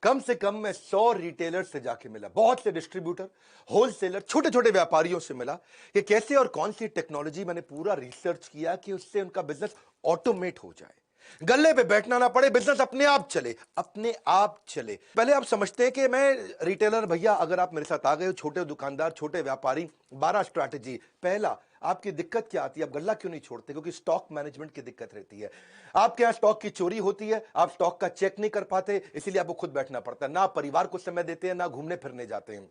कम से कम मैं 100 रिटेलर से जाके मिला, बहुत से डिस्ट्रीब्यूटर, होलसेलर, छोटे छोटे व्यापारियों से मिला कि कैसे और कौन सी टेक्नोलॉजी। मैंने पूरा रिसर्च किया कि उससे उनका बिजनेस ऑटोमेट हो जाए, गल्ले पे बैठना ना पड़े, बिजनेस अपने आप चले, अपने आप चले। पहले आप समझते हैं कि मैं रिटेलर भैया, अगर आप मेरे साथ आ गए हो, छोटे दुकानदार, छोटे व्यापारी, 12 स्ट्रैटेजी। पहला, आपकी दिक्कत क्या आती है? आप गल्ला क्यों नहीं छोड़ते? क्योंकि स्टॉक मैनेजमेंट की दिक्कत रहती है। आपके यहां स्टॉक की चोरी होती है, आप स्टॉक का चेक नहीं कर पाते, इसीलिए आपको खुद बैठना पड़ता है। ना परिवार को समय देते हैं, ना घूमने फिरने जाते हैं।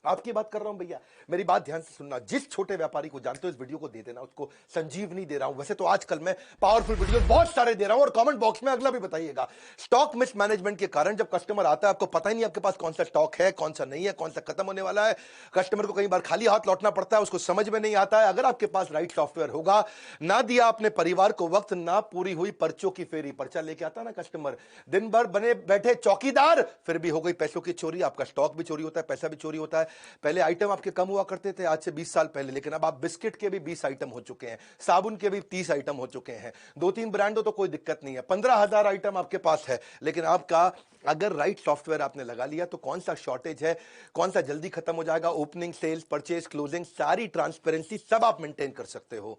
आपकी बात कर रहा हूं भैया, मेरी बात ध्यान से सुनना। जिस छोटे व्यापारी को जानते हो, इस वीडियो को दे देना, उसको संजीवनी दे रहा हूं। वैसे तो आजकल मैं पावरफुल वीडियो बहुत सारे दे रहा हूं, और कमेंट बॉक्स में अगला भी बताइएगा। स्टॉक मिसमैनेजमेंट के कारण जब कस्टमर आता है, आपको पता ही नहीं आपके पास कौन सा स्टॉक है, कौन सा नहीं है, कौन सा खत्म होने वाला है। कस्टमर को कई बार खाली हाथ लौटना पड़ता है, उसको समझ में नहीं आता है। अगर आपके पास राइट सॉफ्टवेयर होगा, ना दिया अपने परिवार को वक्त, ना पूरी हुई पर्चों की फेरी, पर्चा लेके आता ना कस्टमर, दिन भर बने बैठे चौकीदार, फिर भी हो गई पैसों की चोरी। आपका स्टॉक भी चोरी होता है, पैसा भी चोरी होता है। पहले आइटम आपके कम हुआ करते थे आज से 20 साल पहले, लेकिन अब आप बिस्किट के भी 20 आइटम हो चुके हैं, साबुन के भी 30 आइटम हो चुके हैं। 2-3 ब्रांड हो तो कोई दिक्कत नहीं है, 15,000 आइटम आपके पास है। लेकिन आपका अगर राइट सॉफ्टवेयर आपने लगा लिया तो कौन सा शॉर्टेज है, कौन सा जल्दी खत्म हो जाएगा, ओपनिंग, सेल्स, परचेज, क्लोजिंग, सारी ट्रांसपेरेंसी सब आप मेंटेन कर सकते हो।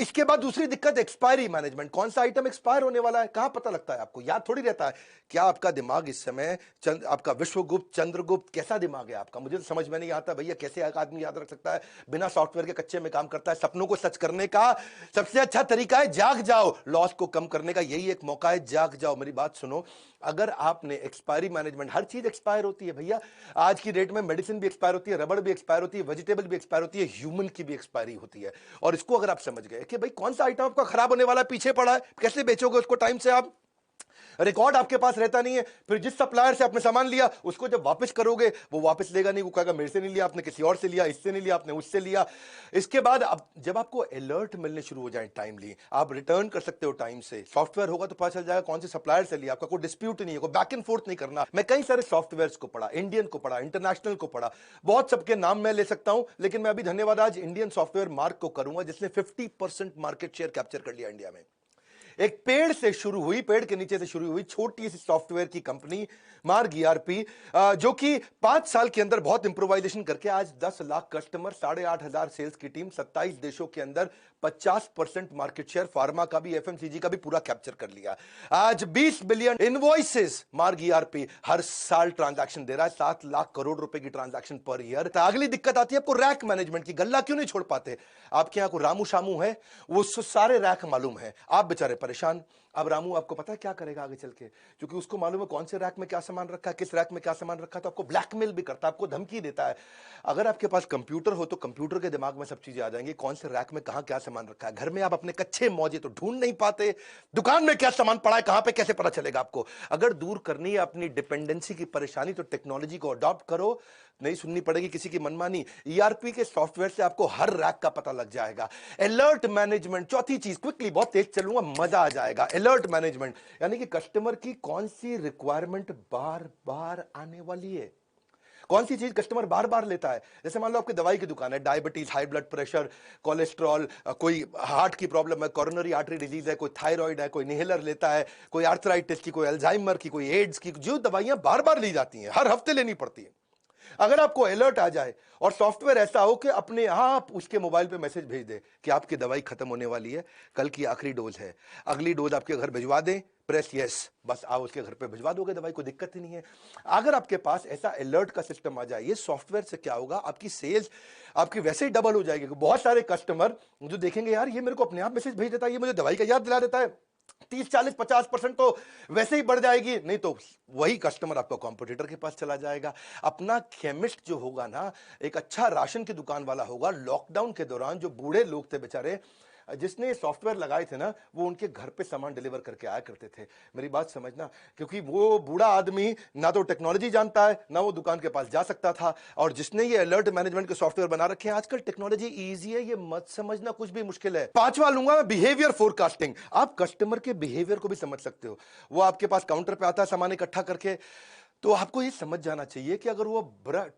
इसके बाद दूसरी दिक्कत एक्सपायरी मैनेजमेंट। कौन सा आइटम एक्सपायर होने वाला है, कहां पता लगता है आपको? याद थोड़ी रहता है। क्या आपका दिमाग इस समय आपका विश्वगुप्त, चंद्रगुप्त, कैसा दिमाग है आपका? मुझे तो समझ में नहीं आता भैया, कैसे एक आदमी याद रख सकता है? बिना सॉफ्टवेयर के कच्चे में काम करता है। सपनों को सच करने का सबसे अच्छा तरीका है जाग जाओ। लॉस को कम करने का यही एक मौका है, जाग जाओ। मेरी बात सुनो, अगर आपने एक्सपायरी मैनेजमेंट, हर चीज एक्सपायर होती है भैया आज की डेट में। मेडिसिन भी एक्सपायर होती है, रबड़ भी एक्सपायर होती है, वेजिटेबल भी एक्सपायर होती है, ह्यूमन की भी एक्सपायरी होती है। और इसको अगर आप समझ गए कि भाई कौन सा आइटम आपका खराब होने वाला पीछे पड़ा है, कैसे बेचोगे उसको टाइम से? आप रिकॉर्ड आपके पास रहता नहीं है। फिर जिस सप्लायर से आपने सामान लिया, उसको जब वापस करोगे, वो वापस लेगा नहीं, वो कहेगा मेरे से नहीं लिया आपने, किसी और से लिया, इससे नहीं लिया आपने, उससे लिया। इसके बाद अब जब आपको अलर्ट मिलने शुरू हो जाए टाइमली, आप रिटर्न कर सकते हो टाइम से। सॉफ्टवेयर होगा तो पता चल जाएगा कौन से सप्लायर से लिया, आपका कोई डिस्प्यूट नहीं है, कोई बैक एंड फोर्थ नहीं करना। मैं कई सारे सॉफ्टवेयर को पढ़ा, इंडियन को पढ़ा, इंटरनेशनल को पढ़ा, बहुत सबके नाम मैं ले सकता हूं, लेकिन मैं अभी धन्यवाद आज इंडियन सॉफ्टवेयर मार्क को करूंगा, जिसने 50% मार्केट शेयर कैप्चर कर लिया इंडिया में। एक पेड़ से शुरू हुई, पेड़ के नीचे से शुरू हुई छोटी सी सॉफ्टवेयर की कंपनी मार्ग ईआरपी, जो कि 5 साल के अंदर बहुत इंप्रोवाइजेशन करके आज 10 लाख कस्टमर, 8,500 सेल्स की टीम, 27 देशों के अंदर 50% मार्केट शेयर, फार्मा का भी, एफएमसीजी का भी पूरा कैप्चर कर लिया। आज 20 बिलियन इनवॉइसेस मार्ग ईआरपी हर साल ट्रांजैक्शन दे रहा है, 7 लाख करोड़ रुपए की ट्रांजैक्शन पर ईयर। अगली दिक्कत आती है आपको रैक मैनेजमेंट की। गल्ला क्यों नहीं छोड़ पाते? आपके यहां को रामू शामू है, वो सारे रैक मालूम है, आप बेचारे परेशान। अब रामू आपको पता है क्या करेगा आगे चल के? क्योंकि उसको मालूम है कौन से रैक में क्या सामान रखा है, किस रैक में क्या सामान रखा है, तो आपको ब्लैकमेल भी करता है, आपको धमकी देता है। अगर आपके पास कंप्यूटर हो तो कंप्यूटर के दिमाग में सब चीजें आ जाएंगी, कौन से रैक में कहां क्या सामान रखा है। घर में आप अपने कच्चे मौजे तो ढूंढ नहीं पाते, दुकान में क्या सामान पड़ा है कहां पे, कैसे पता चलेगा आपको? अगर दूर करनी है अपनी डिपेंडेंसी की परेशानी, तो टेक्नोलॉजी को अडॉप्ट करो, नहीं सुननी पड़ेगी किसी की मनमानी। ईआरपी के सॉफ्टवेयर से आपको हर रैक का पता लग जाएगा। अलर्ट मैनेजमेंट, चौथी चीज, क्विकली, बहुत तेज चलूंगा, मजा आ जाएगा। अलर्ट मैनेजमेंट यानी कि कस्टमर की कौन सी रिक्वायरमेंट बार बार आने वाली है, कौन सी चीज कस्टमर बार बार लेता है। जैसे मान लो आपकी दवाई की दुकान है, diabetes, high blood pressure, cholesterol, कोई हार्ट की प्रॉब्लम है, कोरोनरी आर्टरी डिजीज है, कोई थायराइड है, कोई इनहेलर लेता है, कोई आर्थराइटिस की, कोई अल्जाइमर की, कोई एड्स की, जो दवाइयां बार बार ली जाती हैं, हर हफ्ते लेनी पड़ती है। अगर आपको अलर्ट आ जाए और सॉफ्टवेयर ऐसा हो कि अपने आप उसके मोबाइल पे मैसेज भेज दे कि आपकी दवाई खत्म होने वाली है, कल की आखिरी डोज है, अगली डोज आपके घर भिजवा दें, प्रेस यस, बस आप उसके घर पे भिजवा दोगे दवाई, कोई दिक्कत ही नहीं है। अगर आपके पास ऐसा अलर्ट का सिस्टम आ जाए, ये सॉफ्टवेयर से क्या होगा, आपकी सेल्स आपकी वैसे ही डबल हो जाएगी। बहुत सारे कस्टमर जो देखेंगे यार ये मेरे को अपने आप मैसेज भेज देता है, ये मुझे दवाई का याद दिला देता है, 30, 40, 50% तो वैसे ही बढ़ जाएगी। नहीं तो वही कस्टमर आपका कॉम्पिटिटर के पास चला जाएगा। अपना केमिस्ट जो होगा ना, एक अच्छा राशन की दुकान वाला होगा, लॉकडाउन के दौरान जो बूढ़े लोग थे बेचारे, जिसने सॉफ्टवेयर लगाए थे ना, वो उनके घर पे सामान डिलीवर करके आया करते थे। मेरी बात समझना, क्योंकि वो बूढ़ा आदमी ना तो टेक्नोलॉजी जानता है, ना वो दुकान के पास जा सकता था। और जिसने ये अलर्ट मैनेजमेंट के सॉफ्टवेयर बना रखे हैं, आजकल टेक्नोलॉजी इजी है, ये मत समझना कुछ भी मुश्किल है। पांचवा लूंगा मैं, बिहेवियर फोरकास्टिंग। आप कस्टमर के बिहेवियर को भी समझ सकते हो। वो आपके पास काउंटर पे आता है सामान इकट्ठा करके, तो आपको ये समझ जाना चाहिए कि अगर वो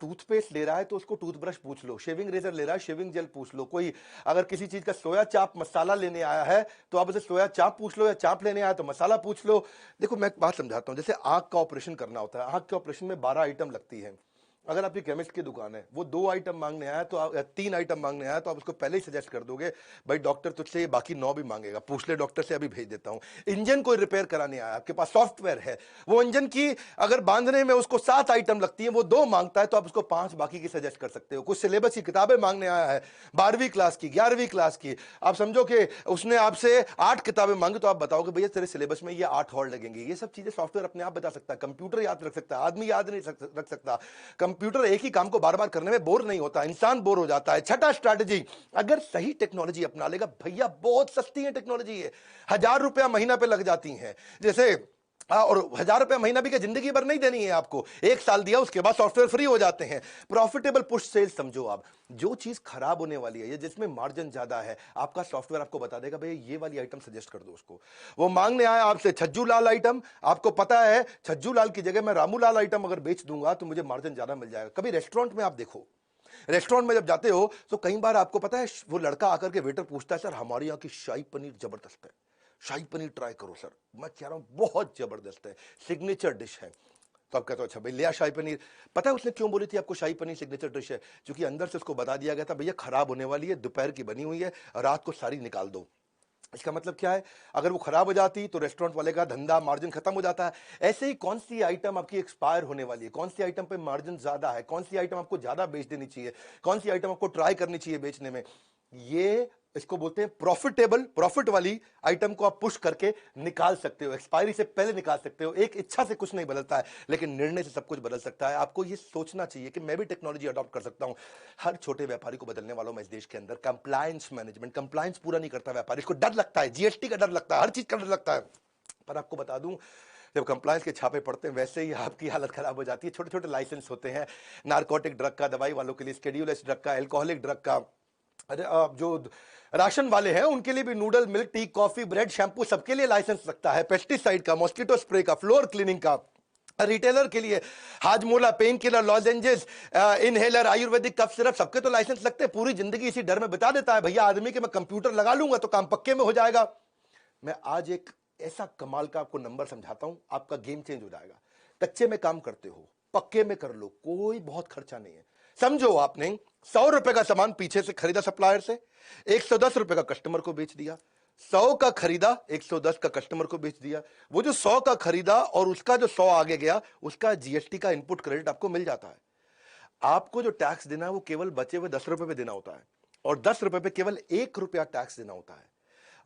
टूथपेस्ट ले रहा है तो उसको टूथब्रश पूछ लो, शेविंग रेजर ले रहा है शेविंग जेल पूछ लो, कोई अगर किसी चीज का सोया चाप मसाला लेने आया है तो आप उसे सोया चाप पूछ लो, या चाप लेने आया तो मसाला पूछ लो। देखो मैं एक बात समझाता हूं, जैसे आंख का ऑपरेशन करना होता है, आंख के ऑपरेशन में 12 आइटम लगती है। अगर आपकी केमिस्ट की दुकान है, वो 2 आइटम मांगने आया तो या 3 आइटम मांगने आया तो आप उसको पहले ही सजेस्ट कर दोगे भाई डॉक्टर तुझसे ये बाकी 9 भी मांगेगा, पूछ ले डॉक्टर से, अभी भेज देता हूं। इंजन कोई रिपेयर कराने आया, आपके पास सॉफ्टवेयर है, वो इंजन की अगर बांधने में उसको 7 आइटम लगती है, वो 2 मांगता है तो आप उसको 5 बाकी की सजेस्ट कर सकते हो। कुछ सिलेबस की किताबें मांगने आया है, 12वीं क्लास की 11वीं क्लास की, आप समझो कि उसने आपसे 8 किताबें मांगी तो आप बताओगे भैया तेरे सिलेबस में ये 8 और लगेंगे। ये सब चीजें सॉफ्टवेयर अपने आप बता सकता है, कंप्यूटर याद रख सकता है, आदमी याद नहीं रख सकता। कंप्यूटर एक ही काम को बार बार करने में बोर नहीं होता, इंसान बोर हो जाता है। छठा स्ट्रैटेजी, अगर सही टेक्नोलॉजी अपना लेगा, भैया बहुत सस्ती है टेक्नोलॉजी, है 1000 रुपया महीना पे लग जाती है। जैसे और 1000 रुपया महीना भी क्या जिंदगी भर नहीं देनी है आपको, 1 साल दिया उसके बाद सॉफ्टवेयर फ्री हो जाते हैं। प्रॉफिटेबल पुश सेल्स समझो आप, जो चीज खराब होने वाली है या जिसमें मार्जिन ज्यादा है, आपका सॉफ्टवेयर आपको बता देगा भैया ये वाली आइटम सजेस्ट कर दो उसको। वो मांगने आया आपसे छज्जू लाल आइटम, आपको पता है छज्जू लाल की जगह मैं रामू लाल आइटम अगर बेच दूंगा तो मुझे मार्जिन ज्यादा मिल जाएगा। कभी रेस्टोरेंट में आप देखो, रेस्टोरेंट में जब जाते हो तो कई बार आपको पता है वो लड़का आकर के वेटर पूछता है सर हमारे यहाँ की शाही पनीर जबरदस्त है, शाही पनीर ट्राई करो सर। मैं कह रहा हूं बहुत जबरदस्त है, सिग्नेचर डिश है। तो आप कहते हो अच्छा भाई लिया शाही पनीर। पता है उसने क्यों बोली थी आपको शाही पनीर सिग्नेचर डिश है? क्योंकि अंदर से उसको बता दिया गया था भैया खराब होने वाली है, दोपहर की बनी हुई है, रात को सारी निकाल दो। इसका मतलब क्या है, अगर वो खराब हो जाती तो रेस्टोरेंट वाले का धंधा मार्जिन खत्म हो जाता है। ऐसे ही कौन सी आइटम आपकी एक्सपायर होने वाली है, कौन सी आइटम पे मार्जिन ज्यादा है, कौन सी आइटम आपको ज्यादा बेच देनी चाहिए, कौन सी आइटम आपको ट्राई करनी चाहिए बेचने में, ये इसको बोलते हैं प्रॉफिटेबल। प्रॉफिट वाली आइटम को आप पुश करके निकाल सकते हो, एक्सपायरी से पहले निकाल सकते हो। एक इच्छा से कुछ नहीं बदलता है, लेकिन निर्णय से सब कुछ बदल सकता है। आपको ये सोचना चाहिए कि मैं भी टेक्नोलॉजी अडॉप्ट कर सकता हूं। हर छोटे व्यापारी को बदलने वालों में इस देश के अंदर कंप्लायंस मैनेजमेंट, कंप्लायंस पूरा नहीं करता व्यापारी, इसको डर लगता है, जीएसटी का डर लगता है, हर चीज का डर लगता है। पर आपको बता दूं, जब कंप्लायंस के छापे पड़ते हैं वैसे ही आपकी हालत खराब हो जाती है। छोटे छोटे लाइसेंस होते हैं, नारकोटिक ड्रग का, दवाई वालों के लिए स्केड्यूल एस ड्रग का, अल्कोहलिक ड्रग का, अरे जो राशन वाले हैं उनके लिए भी noodle, milk, tea, coffee, bread, shampoo सबके लिए लाइसेंस लगता है, पेस्टिसाइड का, मॉस्किटो स्प्रे का, फ्लोर क्लीनिंग का। रिटेलर के लिए Hajmola, pain killer, lozenges, inhaler, ayurvedic cough syrup, सबके तो लाइसेंस लगते हैं। पूरी जिंदगी इसी डर में बिता देता है भैया आदमी कि मैं कंप्यूटर लगा लूंगा तो काम पक्के में हो जाएगा। मैं आज एक ऐसा कमाल का आपको नंबर समझाता हूं, आपका गेम चेंज हो जाएगा। कच्चे में काम करते हो, पक्के में कर लो, कोई बहुत खर्चा नहीं है। समझो आपने 100 रुपए का सामान पीछे से खरीदा सप्लायर से, 110 रुपए का कस्टमर को बेच दिया। 100 का खरीदा, 110 का कस्टमर को बेच दिया। वो जो 100 का खरीदा और उसका जो 100 आगे गया, उसका जीएसटी का इनपुट क्रेडिट आपको मिल जाता है। आपको जो टैक्स देना है वो केवल बचे हुए 10 रुपए पे देना होता है, और 10 रुपए पे केवल 1 रुपया टैक्स देना होता है।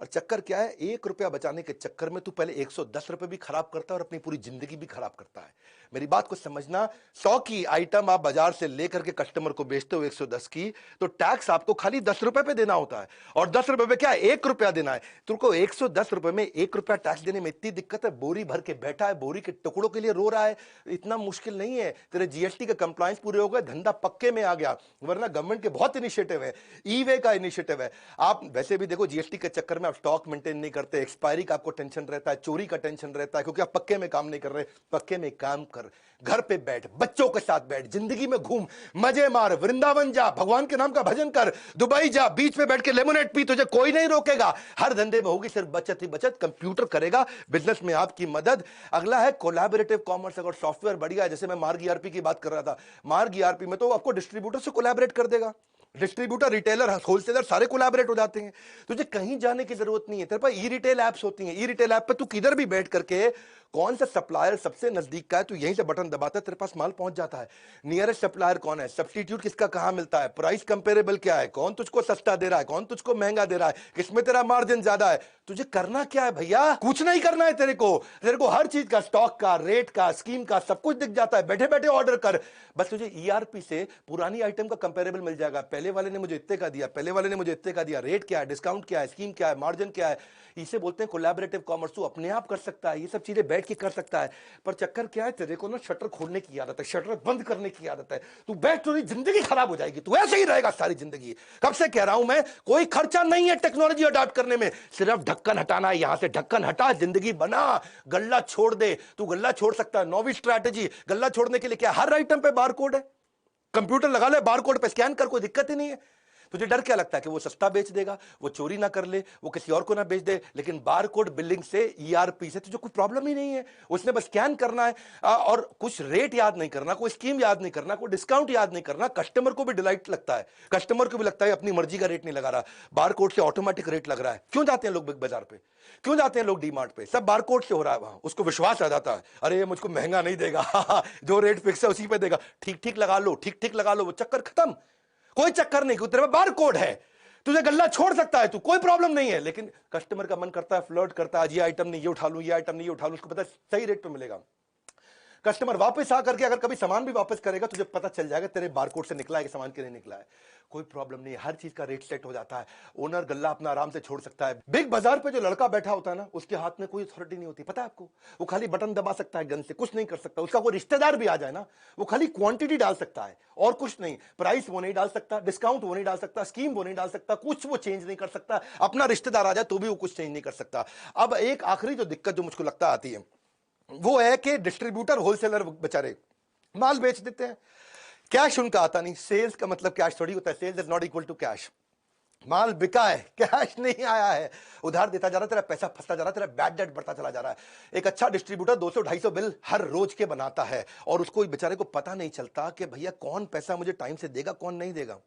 और चक्कर क्या है, 1 रुपया बचाने के चक्कर में तू पहले 110 रुपए भी खराब करता है और अपनी पूरी जिंदगी भी खराब करता है। मेरी बात को समझना, 100 की आइटम आप बाजार से लेकर के कस्टमर को बेचते हो 110 की, तो टैक्स आपको खाली 10 रुपए पे देना होता है, और 10 रुपए पे क्या 1 रुपया देना है। तुमको 110 रुपए में 1 रुपया टैक्स देने में इतनी दिक्कत है? बोरी भर के बैठा है, बोरी के टुकड़ों के लिए रो रहा है, इतना मुश्किल नहीं है। तेरे जीएसटी के कंप्लायंस पूरे हो गए, धंधा पक्के में आ गया। वरना गवर्नमेंट के बहुत इनिशिएटिव है, ई वे का इनिशिएटिव है। आप वैसे भी देखो जीएसटी के चक्कर में आप स्टॉक मेंटेन नहीं करते, एक्सपायरी का आपको टेंशन रहता है, चोरी का टेंशन रहता है, क्योंकि आप पक्के में काम नहीं कर रहे। पक्के में काम कर, घर पे बैठ, बच्चों के साथ बैठ, जिंदगी में घूम, मजे मार, वृंदावन जा, भगवान के नाम का भजन कर, दुबई जा, बीच पे बैठ के लेमोनेड पी, तुझे कोई नहीं रोकेगा। हर धंधे में होगी सिर्फ बचत ही बचत, कंप्यूटर करेगा बिजनेस में आपकी मदद। अगला है कोलैबोरेटिव कॉमर्स। अगर सॉफ्टवेयर बढ़िया है, जैसे मैं मार्ग ईआरपी की बात कर रहा था, मार्ग ईआरपी में तो आपको डिस्ट्रीब्यूटर से कोलैबोरेट कर देगा। डिस्ट्रीब्यूटर, रिटेलर, होलसेलर सारे कोलैबोरेट हो जाते हैं। तुझे कहीं जाने की जरूरत नहीं है, तेरे पास ई रिटेल एप्स होती हैं। ई रिटेल ऐप पे तू किधर भी बैठ करके कौन सा सप्लायर सबसे नजदीक का है, तू यहीं से बटन दबाता है, तेरे पास माल पहुंच जाता है। नियरेस्ट सप्लायर कौन है, सब्स्टिट्यूट किसका कहां मिलता है, प्राइस कंपेरेबल क्या है, कौन तुझको सस्ता दे रहा है, कौन तुझको महंगा दे रहा है, किसमें तेरा मार्जिन ज्यादा है। तुझे करना क्या है भैया, कुछ नहीं करना है। तेरे को हर चीज का, स्टॉक का, रेट का, स्कीम का सब कुछ दिख जाता है। बैठे बैठे ऑर्डर कर, बस तुझे ईआरपी से पुरानी आइटम का कंपेरेबल मिल जाएगा। पहले वाले ने मुझे इतने का दिया, पहले वाले ने मुझे इतने का दिया, रेट क्या है, डिस्काउंट क्या है, स्कीम क्या है, मार्जिन क्या है, इसे बोलते हैं कोलैबोरेटिव कॉमर्स। तू अपने आप कर सकता है, ये सब चीजें बैठ के कर सकता है। पर चक्कर क्या है, तेरे को ना शटर खोलने की आदत है, शटर बंद करने की आदत है। तू बैठ, तो जिंदगी खराब हो जाएगी, तू ऐसे ही रहेगा सारी जिंदगी। कब से कह रहा हूं मैं, कोई खर्चा नहीं है टेक्नोलॉजी अडॉप्ट करने में, सिर्फ ढक्कन हटाना है। यहां से ढक्कन हटा, जिंदगी बना, गल्ला छोड़ दे। तू गल्ला छोड़ सकता है। नौवीं स्ट्रैटेजी, गल्ला छोड़ने के लिए क्या, हर आइटम पे बारकोड है, कंप्यूटर लगा ले, बारकोड पे स्कैन कर, कोई दिक्कत ही नहीं है। तुझे डर क्या लगता है कि वो सस्ता बेच देगा, वो चोरी ना कर ले, वो किसी और को ना बेच दे। लेकिन बारकोड बिलिंग से, ईआरपी से तुझे कोई प्रॉब्लम ही नहीं है। उसने बस स्कैन करना है और कुछ रेट याद नहीं करना, कोई स्कीम याद नहीं करना, कोई डिस्काउंट याद नहीं करना। कस्टमर को भी डिलाइट लगता है, कस्टमर को भी लगता है अपनी मर्जी का रेट नहीं लगा रहा, बारकोड से ऑटोमेटिक रेट लग रहा है। क्यों जाते हैं लोग बिग बाजार पे, क्यों जाते हैं लोग डीमार्ट पे, सब बारकोड से हो रहा है वहां। उसको विश्वास आ जाता है, अरे ये मुझको महंगा नहीं देगा जो रेट फिक्स है उसी पे देगा, ठीक ठीक लगा लो, ठीक ठीक लगा लो, वो चक्कर खत्म। कोई चक्कर नहीं, तेरे में बारकोड है, तुझे गल्ला छोड़ सकता है तू, कोई प्रॉब्लम नहीं है। लेकिन कस्टमर का मन करता है, फ्लर्ट करता है, ये आइटम नहीं ये उठा लूं, ये आइटम नहीं ये उठा लूं, उसको पता है सही रेट पे मिलेगा। कस्टमर वापस आकर के अगर कभी सामान भी वापस करेगा, तुझे पता चल जाएगा तेरे बारकोड से निकला है कि सामान के लिए निकला है। कोई प्रॉब्लम नहीं है, हर चीज का रेट सेट हो जाता है। ओनर गल्ला अपना आराम से छोड़ सकता है। बिग बाजार पे जो लड़का बैठा होता है ना, उसके हाथ में कोई अथॉरिटी नहीं होती, पता है आपको। वो खाली बटन दबा सकता है गन से, कुछ नहीं कर सकता। उसका कोई रिश्तेदार भी आ जाए ना, वो खाली क्वांटिटी डाल सकता है और कुछ नहीं। प्राइस वो नहीं डाल सकता, डिस्काउंट वो नहीं डाल सकता, स्कीम वो नहीं डाल सकता, कुछ वो चेंज नहीं कर सकता। अपना रिश्तेदार आ जाए तो भी वो कुछ चेंज नहीं कर सकता। अब एक आखिरी जो दिक्कत जो मुझको लगता आती है, वो है कि डिस्ट्रीब्यूटर होलसेलर बेचारे माल बेच देते हैं, कैश उनका आता नहीं। सेल्स का मतलब कैश थोड़ी होता है, sales is not equal to cash. माल बिका है, कैश नहीं आया है, उधार देता जा रहा है, तेरा पैसा फंसता जा रहा है, तेरा बैड डेट बढ़ता चला जा रहा है। एक अच्छा डिस्ट्रीब्यूटर 200-250 बिल हर रोज के बनाता है और उसको बेचारे को पता नहीं चलता कि भैया कौन पैसा मुझे टाइम से देगा, कौन नहीं देगा।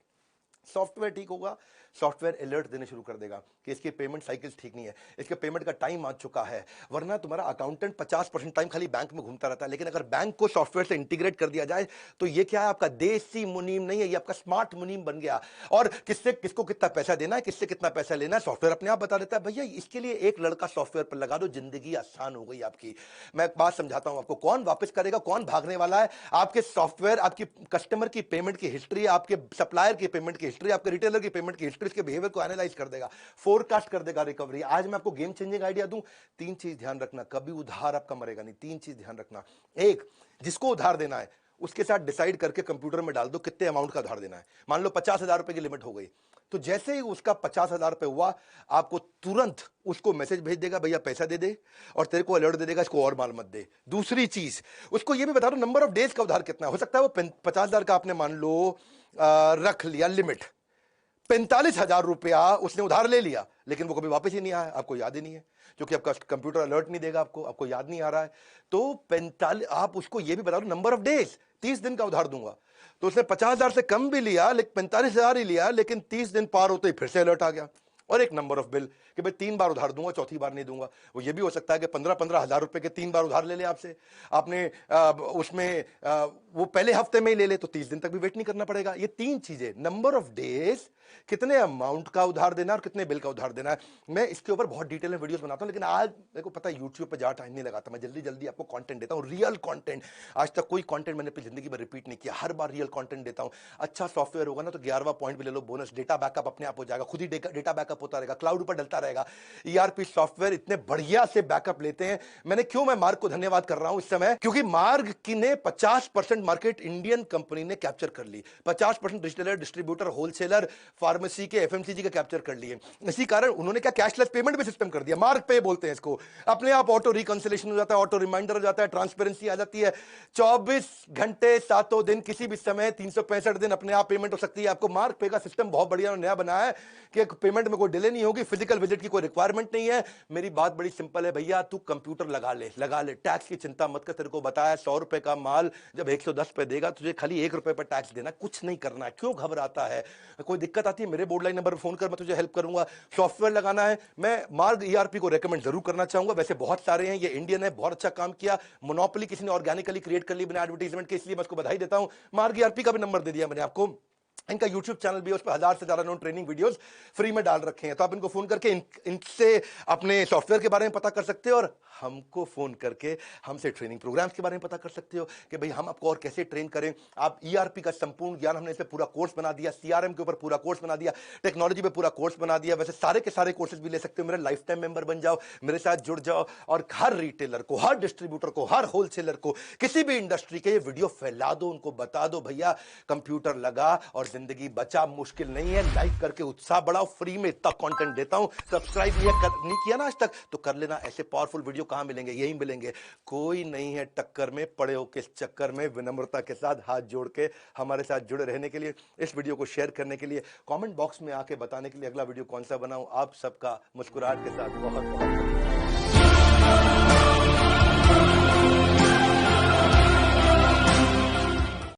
सॉफ्टवेयर ठीक होगा, सॉफ्टवेयर अलर्ट देने शुरू कर देगा कि इसकी पेमेंट साइकिल्स ठीक नहीं है, इसके पेमेंट का टाइम आ चुका है। वरना तुम्हारा अकाउंटेंट 50% टाइम खाली बैंक में घूमता रहता है। लेकिन अगर बैंक को सॉफ्टवेयर से इंटीग्रेट कर दिया जाए तो ये क्या है, आपका देसी मुनीम नहीं है, ये आपका स्मार्ट मुनीम बन गया। और किससे किसको कितना पैसा देना है, किससे कितना पैसा लेना है, सॉफ्टवेयर अपने आप बता देता है। भैया इसके लिए एक लड़का सॉफ्टवेयर पर लगा दो, जिंदगी आसान हो गई आपकी। मैं एक बात समझाता हूं आपको, कौन वापस करेगा, कौन भागने वाला है। आपके सॉफ्टवेयर आपकी कस्टमर की पेमेंट की हिस्ट्री, आपके सप्लायर की पेमेंट की हिस्ट्री, आपके रिटेलर की पेमेंट की हिस्ट्री, इसके बिहेवियर को एनालाइज कर देगा, फोरकास्ट कर देगा रिकवरी। आज मैं आपको गेम चेंजिंग आइडिया दूं, 3 चीज ध्यान रखना, कभी उधार आपका मरेगा नहीं। 3 चीज ध्यान रखना। एक, जिसको उधार देना है उसके साथ डिसाइड करके कंप्यूटर में डाल दो कितने अमाउंट का उधार देना है। मान लो 50,000 रुपए की लिमिट हो गई, तो जैसे ही उसका 50,000 रुपए हुआ, आपको तुरंत उसको मैसेज भेज देगा, भैया पैसा दे दे, और तेरे को अलर्ट दे देगा इसको और माल मत दे। दूसरी चीज, उसको ये भी बता दो नंबर ऑफ डेज का उधार कितना हो सकता है। वो 50,000 का आपने मान लो रख लिया लिमिट, 45,000 रुपया उसने उधार ले लिया, लेकिन वो कभी वापस ही नहीं आया, आपको याद ही नहीं है, क्योंकि आपका कंप्यूटर अलर्ट नहीं देगा आपको याद नहीं आ रहा है। तो 45, आप उसको ये भी बता दो नंबर ऑफ डेज, 30 दिन का उधार दूंगा। तो उसने 50,000 से कम भी लिया, लेकिन 45,000 ही लिया, लेकिन 30 दिन पार होते ही फिर से अलर्ट आ गया। और एक नंबर ऑफ बिल कि भाई 3 बार उधार दूंगा, चौथी बार नहीं दूंगा। वो ये भी हो सकता है कि 15-15 हजार रुपए के 3 बार उधार ले ले आपसे, आपने उसमें वो पहले हफ्ते में ही ले ले, तो 30 दिन तक भी वेट नहीं करना पड़ेगा। ये 3 चीजें, नंबर ऑफ डेज, कितने अमाउंट का उधार देना और कितने बिल का उधार देना है। मैं इसके ऊपर बहुत डिटेल में वीडियोस बनाता हूं, लेकिन आज मेरे को पता है यूट्यूब पे ज्यादा टाइम नहीं लगाता, मैं जल्दी जल्दी आपको कंटेंट देता हूं, रियल कंटेंट। आज तक कोई कंटेंट मैंने अपनी जिंदगी में रिपीट नहीं किया, हर बार रियल कंटेंट देता हूं। अच्छा सॉफ्टवेयर होगा ना तो 11वां पॉइंट भी ले लो बोनस, डेटा बैकअप अपने आप हो जाएगा, खुद ही डेटा बैकअप होता रहेगा, क्लाउड पर डलता रहेगा। ईआरपी सॉफ्टवेयर इतने बढ़िया से बैकअप लेते हैं। मैं मार्ग को धन्यवाद कर रहा हूं इस समय, क्योंकि मार्ग की ने 50% मार्केट इंडियन कंपनी ने कैप्चर कर ली, 50% रिटेलर, डिस्ट्रीब्यूटर, होलसेलर, फार्मेसी के, एफएमसीजी का कैप्चर कर लिए। इसी कारण उन्होंने क्या कैशलेस पेमेंट भी सिस्टम कर दिया, मार्ग पे बोलते हैं इसको। अपने आप ऑटो रिकंसिलेशन हो जाता है, ऑटो रिमाइंडर हो जाता है, ट्रांसपेरेंसी आ जाती है। 24 घंटे 7 दिन किसी भी समय 365 दिन अपने आप पेमेंट हो सकती है। आपको मार्ग पे का सिस्टम बहुत बढ़िया और नया बनाया है कि पेमेंट में कोई डिले नहीं होगी, फिजिकल विजिट की कोई रिक्वायरमेंट नहीं है। मेरी बात बड़ी सिंपल है भैया, तू कंप्यूटर लगा ले, टैक्स की चिंता मत कर। तेरे को बताया 100 रुपए का माल जब 110 पे देगा, तुझे खाली 1 रुपए पर टैक्स देना, कुछ नहीं करना है। क्यों घबराता है? कोई दिक्कत आती है मेरे बोर्ड लाइन नंबर पर फोन कर, मैं तुझे हेल्प करूंगा। सॉफ्टवेयर लगाना है, मैं मार्ग ईआरपी को रेकमेंड जरूर करना चाहूंगा। वैसे बहुत सारे हैं, ये इंडियन है, बहुत अच्छा काम किया। मोनोपोली किसी ने ऑर्गेनिकली क्रिएट कर ली बिना एडवर्टाइजमेंट के, इसलिए मैं उसको बधाई देता हूं। मार्ग ईआरपी का भी नंबर दे दिया मैंने आपको, इनका YouTube चैनल भी है, उस पर 1000 से ज्यादा उन्होंने ट्रेनिंग वीडियोस फ्री में डाल रखे हैं। तो आप इनको फोन करके इनसे अपने सॉफ्टवेयर के बारे में पता कर सकते हो और हमको फोन करके हमसे ट्रेनिंग प्रोग्राम्स के बारे में पता कर सकते हो कि भाई हम आपको और कैसे ट्रेन करें। आप ERP का संपूर्ण ज्ञान, हमने इस पे पूरा कोर्स बना दिया, CRM के ऊपर पूरा कोर्स बना दिया, टेक्नोलॉजी पे पूरा कोर्स बना दिया। वैसे सारे के सारे कोर्सेज भी ले सकते हो। मेरा लाइफ टाइम मेंबर बन जाओ, मेरे साथ जुड़ जाओ और हर रिटेलर को, हर डिस्ट्रीब्यूटर को, हर होलसेलर को, किसी भी इंडस्ट्री के ये वीडियो फैला दो, उनको बता दो भैया कंप्यूटर लगा और जिंदगी बचा, मुश्किल नहीं है। लाइक करके उत्साह बढ़ाओ, फ्री में इतना कंटेंट देता हूं। सब्सक्राइब नहीं किया ना आज तक तो कर लेना। ऐसे पावरफुल वीडियो कहां मिलेंगे? यही मिलेंगे। कोई नहीं है टक्कर में, पड़े हो किस चक्कर में। विनम्रता के साथ हाथ जोड़ के हमारे साथ जुड़े रहने के लिए, इस वीडियो को शेयर करने के लिए, कमेंट बॉक्स में आके बताने के लिए अगला वीडियो कौन सा बनाऊं। आप सबका मुस्कुराहट के साथ बहुत बहुत